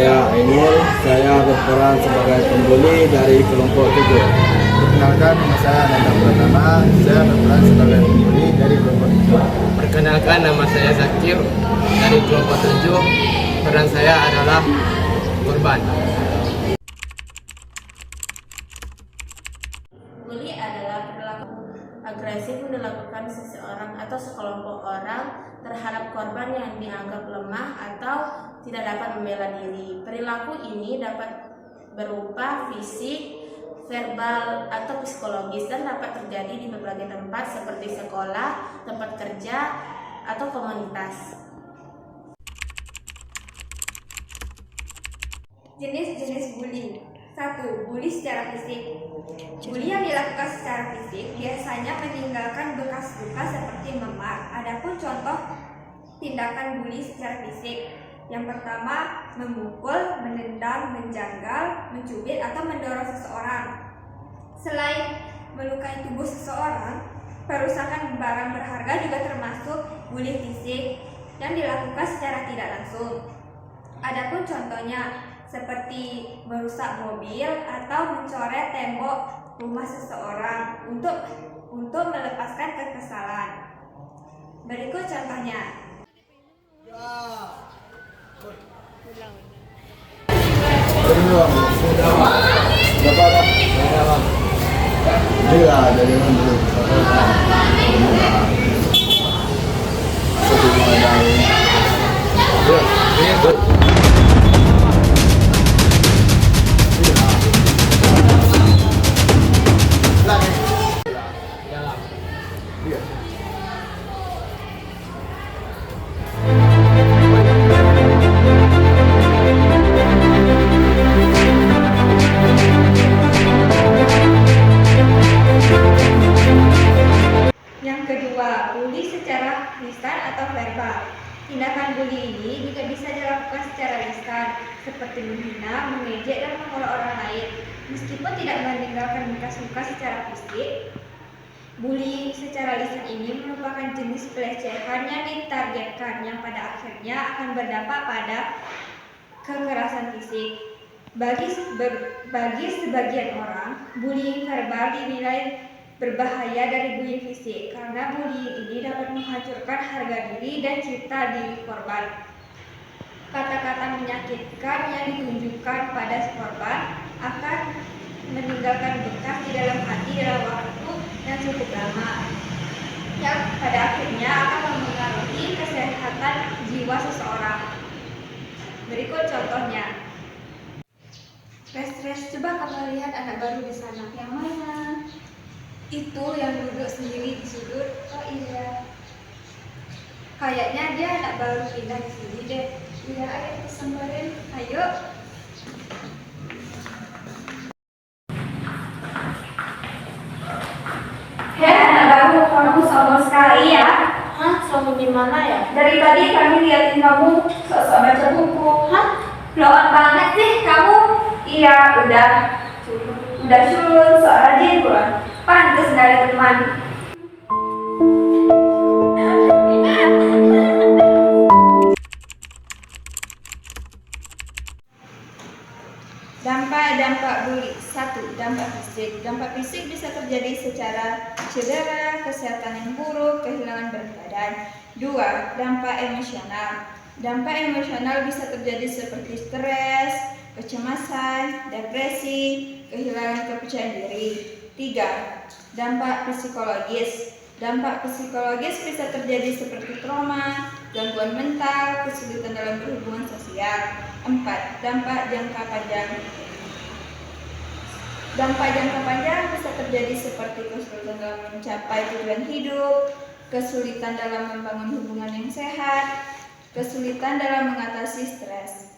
Saya Ainul, saya berperan sebagai pembuli dari kelompok 7. Perkenalkan, nama saya Nanda Pratama, saya berperan sebagai pembuli dari kelompok 7. Perkenalkan, nama saya Zakir dari kelompok 7. Peran saya adalah korban. Bully adalah perilaku agresif yang dilakukan seseorang atau sekelompok orang terhadap korban yang dianggap lemah atau tidak dapat membela diri. Perilaku ini dapat berupa fisik, verbal, atau psikologis dan dapat terjadi di berbagai tempat seperti sekolah, tempat kerja, atau komunitas. Jenis-jenis bully. 1. Bully secara fisik. Bully yang dilakukan secara fisik biasanya meninggalkan bekas luka seperti memar. Adapun contoh tindakan bully secara fisik. Yang pertama, memukul, menendang, menjanggal, mencubit, atau mendorong seseorang. Selain melukai tubuh seseorang, perusakan barang berharga juga termasuk bully fisik yang dilakukan secara tidak langsung. Adapun contohnya seperti merusak mobil atau mencoret tembok rumah seseorang untuk melepaskan kekesalan. Berikut contohnya. Dari dulu. Yang kedua, bully secara lisan atau verbal. Tindakan bully ini juga bisa dilakukan secara lisan, seperti menghina, mengejek, dan menolak orang lain. Meskipun tidak meninggalkan bekas luka secara fisik, bully secara lisan ini merupakan jenis pelecehan yang ditargetkan yang pada akhirnya akan berdampak pada kekerasan fisik. Bagi sebagian orang, bullying verbal dinilai berbahaya dari bullying fisik karena bullying ini dapat menghancurkan harga diri dan citra diri korban. Kata-kata menyakitkan yang ditunjukkan pada korban akan meninggalkan bekas di dalam hati dalam waktu yang cukup lama, yang pada akhirnya akan mempengaruhi kesehatan jiwa seseorang. Berikut contohnya. Res, coba kamu lihat anak baru di sana. Yang mana? Itu yang duduk sendiri di sudut. Oh iya. Kayaknya dia anak baru pindah di sini deh. Iya, ayo kita samperin. Ayo. Hei anak baru, kamu sombong sekali ya. Hah? Sombong di mana ya? Dari tadi kami liatin kamu sok-sok baca buku. Hah? Blow-on banget sih kamu. Iya, udah culun, sok rajin pula. Pantes gak ada teman. Dampak bully. 1. Dampak fisik. Dampak fisik bisa terjadi secara cedera, kesehatan yang buruk, kehilangan berat badan. 2. Dampak emosional. Dampak emosional bisa terjadi seperti stres, kecemasan, depresi, kehilangan kepercayaan diri. 3. Dampak psikologis. Dampak psikologis bisa terjadi seperti trauma, gangguan mental, kesulitan dalam berhubungan sosial. 4. Dampak jangka panjang. Dampak jangka panjang bisa terjadi seperti kesulitan dalam mencapai tujuan hidup, kesulitan dalam membangun hubungan yang sehat, kesulitan dalam mengatasi stres.